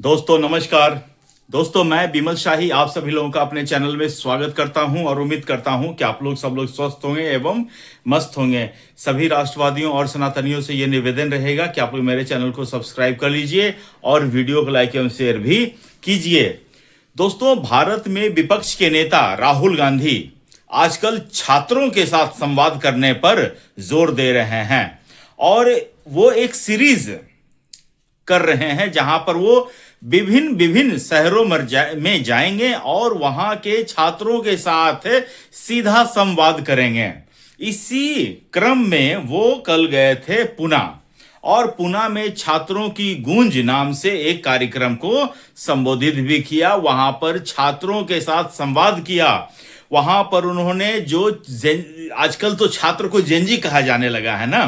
दोस्तों नमस्कार। दोस्तों मैं बिमल शाही आप सभी लोगों का अपने चैनल में स्वागत करता हूं और उम्मीद करता हूं कि आप लोग सब लोग स्वस्थ होंगे एवं मस्त होंगे। सभी राष्ट्रवादियों और सनातनियों से यह निवेदन रहेगा कि आप लोग मेरे चैनल को सब्सक्राइब कर लीजिए और वीडियो को लाइक एवं शेयर भी कीजिए। दोस्तों भारत में विपक्ष के नेता राहुल गांधी आजकल छात्रों के साथ संवाद करने पर जोर दे रहे हैं और वो एक सीरीज कर रहे हैं जहां पर वो विभिन्न विभिन्न शहरों में जाएंगे और वहां के छात्रों के साथ सीधा संवाद करेंगे। इसी क्रम में वो कल गए थे पुना और पुना में छात्रों की गूंज नाम से एक कार्यक्रम को संबोधित भी किया। वहां पर छात्रों के साथ संवाद किया। वहां पर उन्होंने जो आजकल तो छात्र को जेनजी कहा जाने लगा है ना,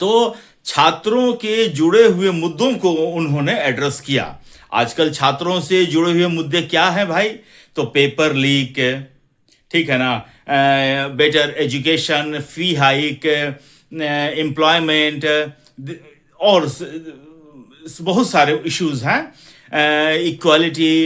तो छात्रों के जुड़े हुए मुद्दों को उन्होंने एड्रेस किया। आजकल छात्रों से जुड़े हुए मुद्दे क्या हैं भाई? तो पेपर लीक, ठीक है ना, बेटर एजुकेशन, फी हाइक, एम्प्लॉयमेंट और बहुत सारे इश्यूज हैं, इक्वालिटी,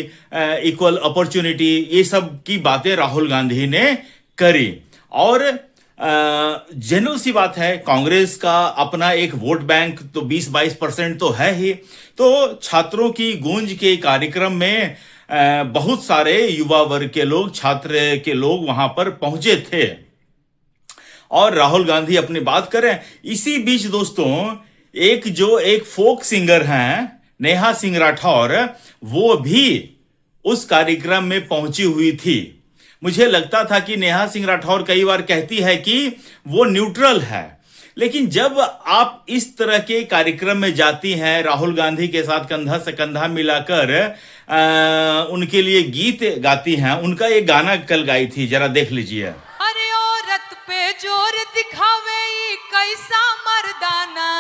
इक्वल अपॉर्चुनिटी, ये सब की बातें राहुल गांधी ने करी। और जनरल सी बात है, कांग्रेस का अपना एक वोट बैंक तो 20-22% तो है ही। तो छात्रों की गूंज के कार्यक्रम में बहुत सारे युवा वर्ग के लोग, छात्र के लोग वहां पर पहुंचे थे और राहुल गांधी अपनी बात करें। इसी बीच दोस्तों एक फोक सिंगर हैं नेहा सिंह राठौर, वो भी उस कार्यक्रम में पहुंची हुई थी। मुझे लगता था कि नेहा सिंह राठौर कई बार कहती है कि वो न्यूट्रल है, लेकिन जब आप इस तरह के कार्यक्रम में जाती हैं, राहुल गांधी के साथ कंधा से कंधा मिलाकर उनके लिए गीत गाती हैं, उनका एक गाना कल गाई थी, जरा देख लीजिए। अरे औरत पे जोर दिखावे कैसा मर्दाना।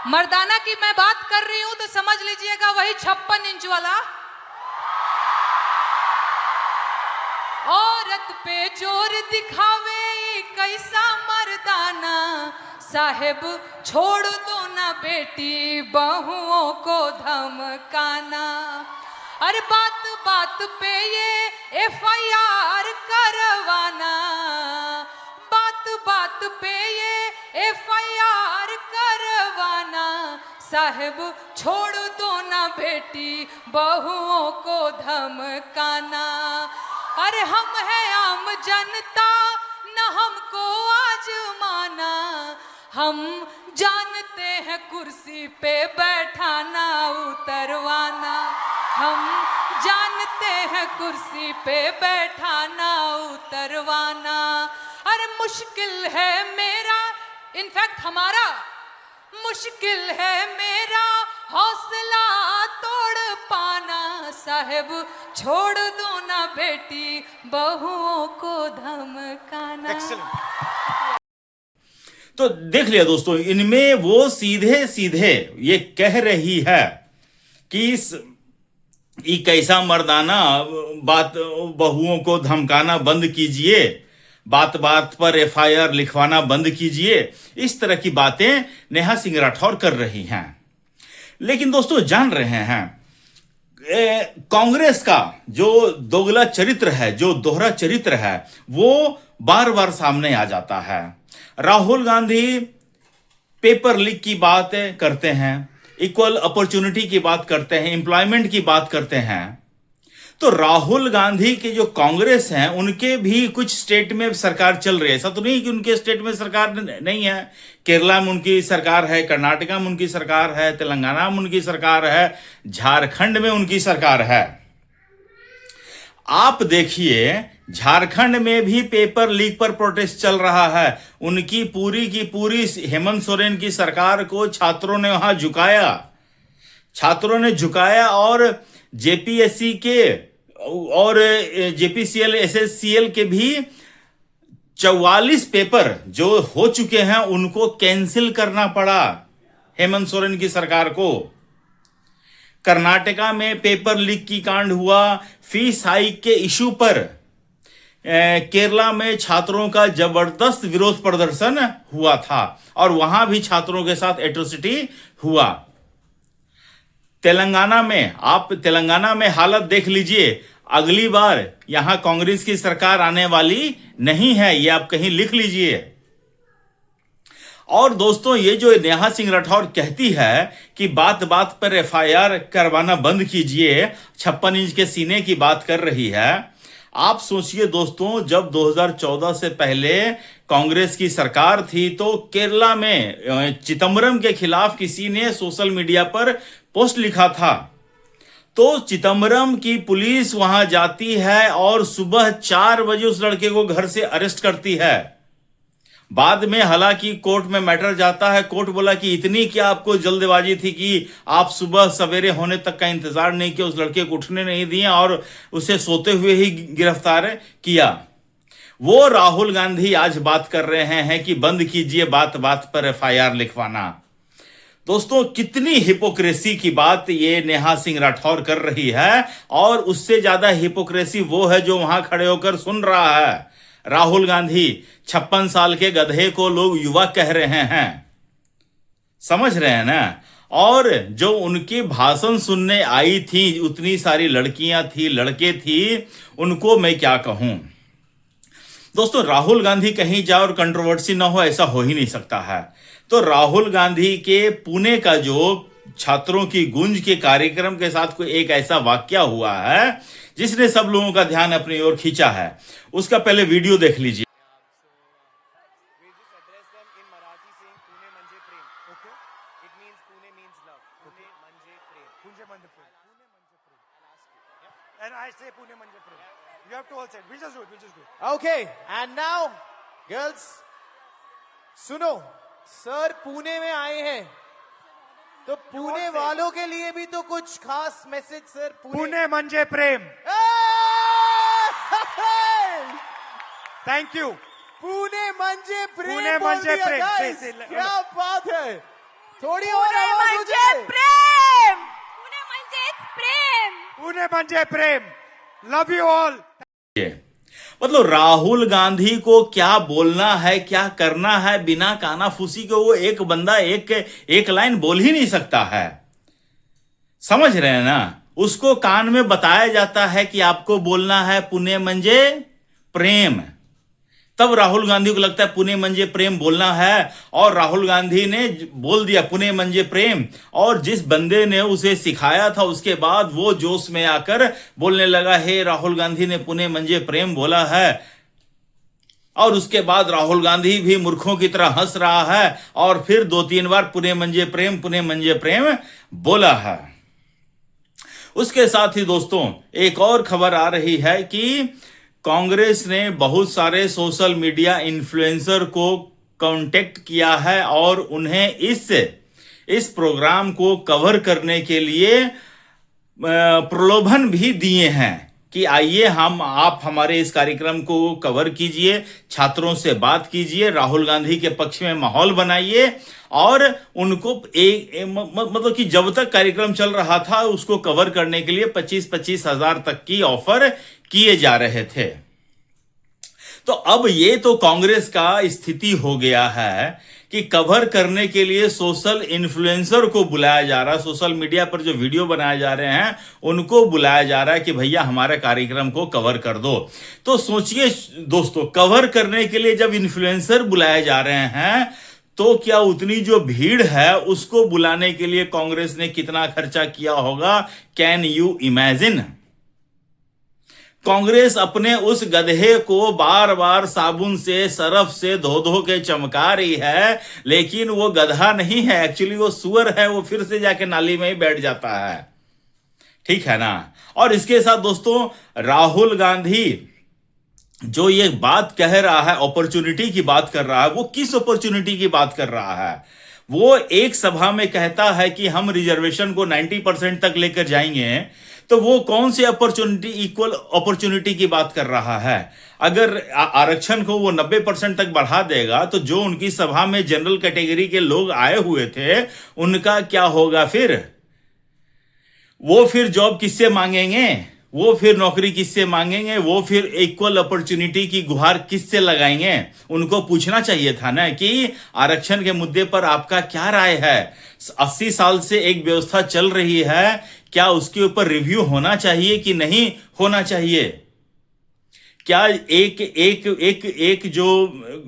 मर्दाना की मैं बात कर रही हूं तो समझ लीजिएगा वही 56 इंच वाला। औरत पे जोर दिखावे कैसा मर्दाना, साहेब छोड़ दो ना बेटी बहुओं को धमकाना। अरे बात बात पे ये FIR करवाना, बात बात पे ये FIR करवाना, साहेब छोड़ दो ना बेटी बहुओं को धमकाना। अरे हम है आम जनता न हमको आजमाना, हम जानते हैं कुर्सी पे बैठाना उतरवाना, हम जानते हैं कुर्सी पे बैठाना उतरवाना। अरे मुश्किल है मेरा, इनफैक्ट हमारा मुश्किल है मेरा हौसला तोड़ पाना, साहेब छोड़ दो ना बेटी बहुओं को धमकाना। तो देख लिया दोस्तों, इनमें वो सीधे सीधे ये कह रही है कि कैसा मर्दाना, बात बहुओं को धमकाना बंद कीजिए, बात बात पर FIR लिखवाना बंद कीजिए। इस तरह की बातें नेहा सिंह राठौर कर रही हैं। लेकिन दोस्तों जान रहे हैं कांग्रेस का जो दोगला चरित्र है, जो दोहरा चरित्र है, वो बार बार सामने आ जाता है। राहुल गांधी पेपर लीक की बात करते हैं, इक्वल अपॉर्चुनिटी की बात करते हैं, एम्प्लॉयमेंट की बात करते हैं। तो राहुल गांधी के जो कांग्रेस हैं उनके भी कुछ स्टेट में सरकार चल रही है। ऐसा तो नहीं कि उनके स्टेट में सरकार नहीं है। केरला में उनकी सरकार है, कर्नाटका में उनकी सरकार है, तेलंगाना में उनकी सरकार है, झारखंड में उनकी सरकार है। आप देखिए झारखंड में भी पेपर लीक पर प्रोटेस्ट चल रहा है। उनकी पूरी की पूरी हेमंत सोरेन की सरकार को छात्रों ने वहां झुकाया, छात्रों ने झुकाया और JPSC के और JPCL SSCL के भी 44 पेपर जो हो चुके हैं उनको कैंसिल करना पड़ा हेमंत सोरेन की सरकार को। कर्नाटका में पेपर लीक की कांड हुआ, फीस हाइक के इशू पर केरला में छात्रों का जबरदस्त विरोध प्रदर्शन हुआ था और वहां भी छात्रों के साथ एट्रोसिटी हुआ। तेलंगाना में आप तेलंगाना में हालत देख लीजिए, अगली बार यहां कांग्रेस की सरकार आने वाली नहीं है, ये आप कहीं लिख लीजिए। और दोस्तों, ये जो नेहा सिंह राठौर कहती है कि बात बात पर एफआईआर करवाना बंद कीजिए, 56 इंच के सीने की बात कर रही है। आप सोचिए दोस्तों, जब 2014 से पहले कांग्रेस की सरकार थी तो केरला में चिदंबरम के खिलाफ किसी ने सोशल मीडिया पर पोस्ट लिखा था, तो चिदंबरम की पुलिस वहां जाती है और सुबह 4 बजे उस लड़के को घर से अरेस्ट करती है। बाद में हालांकि कोर्ट में मैटर जाता है, कोर्ट बोला कि इतनी क्या आपको जल्दबाजी थी कि आप सुबह सवेरे होने तक का इंतजार नहीं किया, उस लड़के को उठने नहीं दिया और उसे सोते हुए ही गिरफ्तार किया। वो राहुल गांधी आज बात कर रहे हैं कि बंद कीजिए बात बात पर एफआईआर लिखवाना। दोस्तों, कितनी हिपोक्रेसी की बात ये नेहा सिंह राठौर कर रही है, और उससे ज्यादा हिपोक्रेसी वो है जो वहां खड़े होकर सुन रहा है। राहुल गांधी 56 साल के गधे को लोग युवा कह रहे हैं, समझ रहे हैं ना। और जो उनके भाषण सुनने आई थी, उतनी सारी लड़कियां थी, लड़के थी, उनको मैं क्या कहूं। दोस्तों, राहुल गांधी कहीं जाए और कंट्रोवर्सी ना हो, ऐसा हो ही नहीं सकता है। तो राहुल गांधी के पुणे का जो छात्रों की गूंज के कार्यक्रम के साथ कोई एक ऐसा वाकया हुआ है जिसने सब लोगों का ध्यान अपनी ओर खींचा है, उसका पहले वीडियो देख लीजिए। Okay, and now, girls, सुनो, सर पुणे में आए हैं, तो पुणे वालों के लिए भी तो कुछ खास मैसेज सर। पुणे म्हणजे प्रेम। Thank you. पुणे म्हणजे प्रेम। पुणे म्हणजे प्रेम। क्या बात है, थोड़ी और पुणे आवाज हो म्हणजे जाए। प्रेम, पुणे म्हणजेच प्रेम। पुणे म्हणजे प्रेम। Love you all. मतलब राहुल गांधी को क्या बोलना है, क्या करना है, बिना कानाफूसी के वो एक बंदा एक लाइन बोल ही नहीं सकता है, समझ रहे हैं ना। उसको कान में बताया जाता है कि आपको बोलना है पुणे मंजे प्रेम, तब राहुल गांधी को लगता है पुणे मंजे प्रेम बोलना है, और राहुल गांधी ने बोल दिया पुणे मंजे प्रेम। और जिस बंदे ने उसे सिखाया था, उसके बाद वो जोश में आकर बोलने लगा, हे राहुल गांधी ने पुणे मंजे प्रेम बोला है। और उसके बाद राहुल गांधी भी मूर्खों की तरह हंस रहा है और फिर 2-3 बार पुणे मंजे प्रेम, पुणे मंजे प्रेम बोला है। उसके साथ ही दोस्तों, एक और खबर आ रही है कि कांग्रेस ने बहुत सारे सोशल मीडिया इन्फ्लुएंसर को कांटेक्ट किया है और उन्हें इस प्रोग्राम को कवर करने के लिए प्रलोभन भी दिए हैं कि आइए आप हमारे इस कार्यक्रम को कवर कीजिए, छात्रों से बात कीजिए, राहुल गांधी के पक्ष में माहौल बनाइए। और उनको मतलब कि जब तक कार्यक्रम चल रहा था उसको कवर करने के लिए 25-25 हजार तक की ऑफर किए जा रहे थे। तो अब ये तो कांग्रेस का स्थिति हो गया है कि कवर करने के लिए सोशल इन्फ्लुएंसर को बुलाया जा रहा है, सोशल मीडिया पर जो वीडियो बनाए जा रहे हैं उनको बुलाया जा रहा है कि भैया हमारे कार्यक्रम को कवर कर दो। तो सोचिए दोस्तों, कवर करने के लिए जब इन्फ्लुएंसर बुलाए जा रहे हैं तो क्या उतनी जो भीड़ है उसको बुलाने के लिए कांग्रेस ने कितना खर्चा किया होगा, कैन यू इमेजिन। कांग्रेस अपने उस गधे को बार बार साबुन से, सरफ से धो के चमका रही है, लेकिन वो गधा नहीं है, एक्चुअली वो सुअर है, वो फिर से जाके नाली में ही बैठ जाता है, ठीक है ना। और इसके साथ दोस्तों, राहुल गांधी जो ये बात कह रहा है, अपॉर्चुनिटी की बात कर रहा है, वो किस अपॉर्चुनिटी की बात कर रहा है। वो एक सभा में कहता है कि हम रिजर्वेशन को 90% तक लेकर जाएंगे, तो वो कौन सी अपॉर्चुनिटी, इक्वल अपॉर्चुनिटी की बात कर रहा है। अगर आरक्षण को वो 90% तक बढ़ा देगा तो जो उनकी सभा में जनरल कैटेगरी के लोग आए हुए थे उनका क्या होगा फिर। वो फिर जॉब किससे मांगेंगे, वो फिर नौकरी किससे मांगेंगे, वो फिर इक्वल अपॉर्चुनिटी की गुहार किससे लगाएंगे? उनको पूछना चाहिए था ना कि आरक्षण के मुद्दे पर आपका क्या राय है। 80 साल से एक व्यवस्था चल रही है, क्या उसके ऊपर रिव्यू होना चाहिए कि नहीं होना चाहिए? क्या एक एक एक एक जो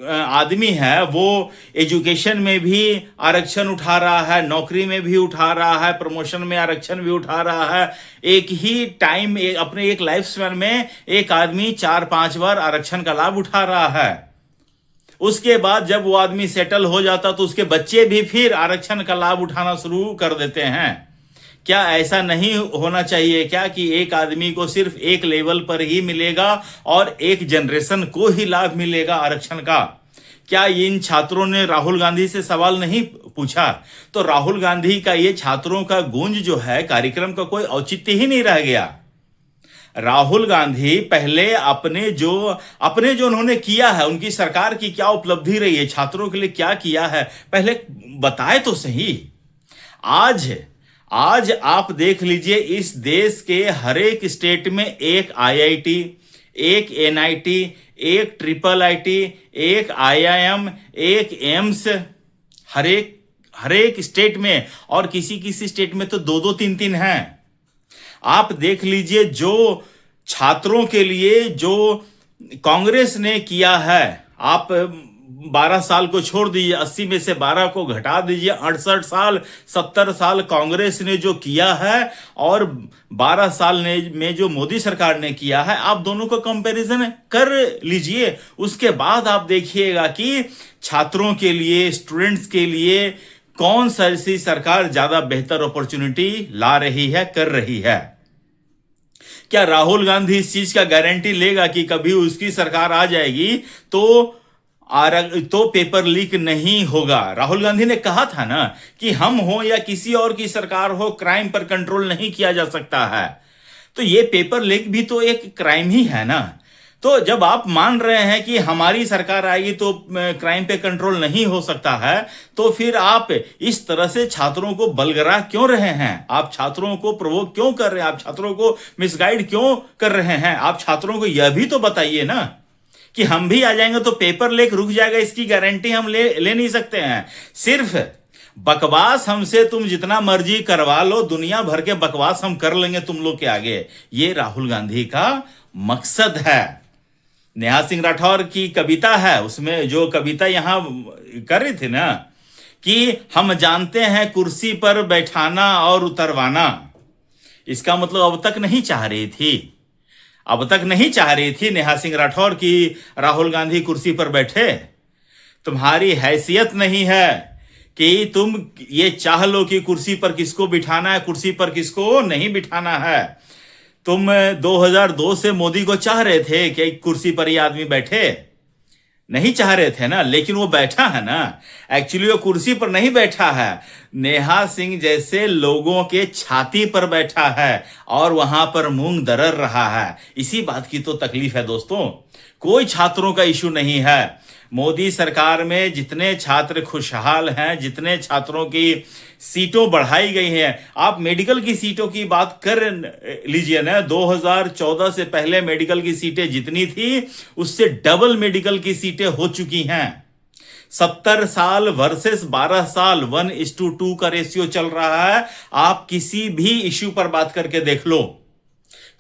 आदमी है वो एजुकेशन में भी आरक्षण उठा रहा है, नौकरी में भी उठा रहा है, प्रमोशन में आरक्षण भी उठा रहा है, एक ही टाइम अपने एक लाइफ स्पैन में एक आदमी 4-5 बार आरक्षण का लाभ उठा रहा है। उसके बाद जब वो आदमी सेटल हो जाता तो उसके बच्चे भी फिर आरक्षण का लाभ उठाना शुरू कर देते हैं। क्या ऐसा नहीं होना चाहिए क्या कि एक आदमी को सिर्फ एक लेवल पर ही मिलेगा और एक जनरेशन को ही लाभ मिलेगा आरक्षण का? क्या इन छात्रों ने राहुल गांधी से सवाल नहीं पूछा? तो राहुल गांधी का ये छात्रों का गूंज जो है, कार्यक्रम का कोई औचित्य ही नहीं रह गया। राहुल गांधी पहले अपने जो उन्होंने किया है, उनकी सरकार की क्या उपलब्धि रही है, छात्रों के लिए क्या किया है, पहले बताए तो सही। आज आप देख लीजिए, इस देश के हर एक स्टेट में एक IIT, एक NIT, एक IIIT, एक IIM, एक एम्स, हर एक स्टेट में, और किसी स्टेट में तो 2-2, 3-3 हैं। आप देख लीजिए जो छात्रों के लिए जो कांग्रेस ने किया है, आप 12 साल को छोड़ दीजिए, 80 में से 12 को घटा दीजिए, 68 साल 70 साल कांग्रेस ने जो किया है और 12 साल में जो मोदी सरकार ने किया है, आप दोनों को कंपैरिजन कर लीजिए। उसके बाद आप देखिएगा कि छात्रों के लिए, स्टूडेंट्स के लिए कौन सी सरकार ज्यादा बेहतर अपॉर्चुनिटी ला रही है, कर रही है। क्या राहुल गांधी इस चीज का गारंटी लेगा कि कभी उसकी सरकार आ जाएगी तो पेपर लीक नहीं होगा? राहुल गांधी ने कहा था ना कि हम हो या किसी और की सरकार हो, क्राइम पर कंट्रोल नहीं किया जा सकता है। तो ये पेपर लीक भी तो एक क्राइम ही है ना। तो जब आप मान रहे हैं कि हमारी सरकार आएगी तो क्राइम पे कंट्रोल नहीं हो सकता है, तो फिर आप इस तरह से छात्रों को बलगरा क्यों रहे हैं? आप छात्रों को प्रोवोक क्यों कर रहे हैं? आप छात्रों को मिसगाइड क्यों कर रहे हैं? आप छात्रों को यह भी तो बताइए ना कि हम भी आ जाएंगे तो पेपर लीक रुक जाएगा, इसकी गारंटी हम ले नहीं सकते हैं। सिर्फ बकवास हमसे तुम जितना मर्जी करवा लो, दुनिया भर के बकवास हम कर लेंगे तुम लोग के आगे, ये राहुल गांधी का मकसद है। नेहा सिंह राठौर की कविता है, उसमें जो कविता यहां कर रही थी ना कि हम जानते हैं कुर्सी पर बैठाना और उतरवाना, इसका मतलब अब तक नहीं चाह रही थी नेहा सिंह राठौर की राहुल गांधी कुर्सी पर बैठे। तुम्हारी हैसियत नहीं है कि तुम ये चाह लो कि कुर्सी पर किसको बिठाना है, कुर्सी पर किसको नहीं बिठाना है। तुम 2002 से मोदी को चाह रहे थे कि कुर्सी पर ये आदमी बैठे, नहीं चाह रहे थे ना, लेकिन वो बैठा है ना। एक्चुअली वो कुर्सी पर नहीं बैठा है, नेहा सिंह जैसे लोगों के छाती पर बैठा है और वहां पर मूंग दरर रहा है। इसी बात की तो तकलीफ है दोस्तों, कोई छात्रों का इशू नहीं है। मोदी सरकार में जितने छात्र खुशहाल हैं, जितने छात्रों की सीटों बढ़ाई गई हैं, आप मेडिकल की सीटों की बात कर लीजिए ना। 2014 से पहले मेडिकल की सीटें जितनी थी उससे डबल मेडिकल की सीटें हो चुकी हैं। 70 साल वर्सेस 12 साल 1:2 का रेशियो चल रहा है। आप किसी भी इश्यू पर बात करके देख लो।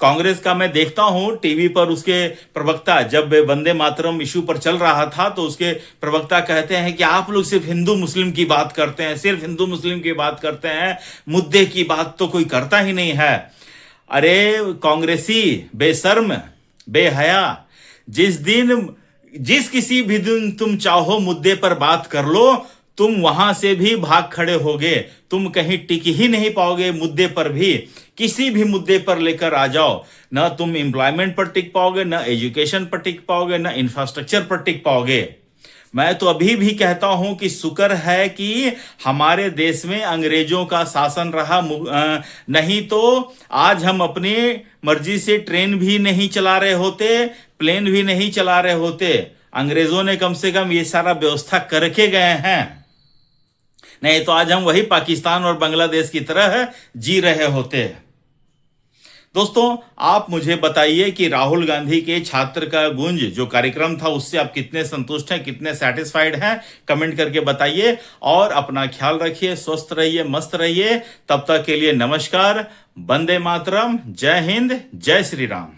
कांग्रेस का मैं देखता हूं टीवी पर, उसके प्रवक्ता जब वंदे मातरम इशू पर चल रहा था तो उसके प्रवक्ता कहते हैं कि आप लोग सिर्फ हिंदू मुस्लिम की बात करते हैं, सिर्फ हिंदू मुस्लिम की बात करते हैं, मुद्दे की बात तो कोई करता ही नहीं है। अरे कांग्रेसी बेशर्म बेहया, जिस किसी भी दिन तुम चाहो मुद्दे पर बात कर लो, तुम वहां से भी भाग खड़े होगे, तुम कहीं टिक ही नहीं पाओगे। मुद्दे पर भी, किसी भी मुद्दे पर लेकर आ जाओ, ना तुम एम्प्लॉयमेंट पर टिक पाओगे, ना एजुकेशन पर टिक पाओगे, ना इंफ्रास्ट्रक्चर पर टिक पाओगे। मैं तो अभी भी कहता हूं कि शुक्र है कि हमारे देश में अंग्रेजों का शासन रहा, नहीं तो आज हम अपनी मर्जी से ट्रेन भी नहीं चला रहे होते, प्लेन भी नहीं चला रहे होते। अंग्रेजों ने कम से कम ये सारा व्यवस्था करके गए हैं, नहीं तो आज हम वही पाकिस्तान और बांग्लादेश की तरह जी रहे होते। दोस्तों, आप मुझे बताइए कि राहुल गांधी के छात्र का गूंज जो कार्यक्रम था उससे आप कितने संतुष्ट हैं, कितने सेटिस्फाइड हैं, कमेंट करके बताइए। और अपना ख्याल रखिए, स्वस्थ रहिए, मस्त रहिए। तब तक के लिए नमस्कार, वंदे मातरम, जय हिंद, जय श्री राम।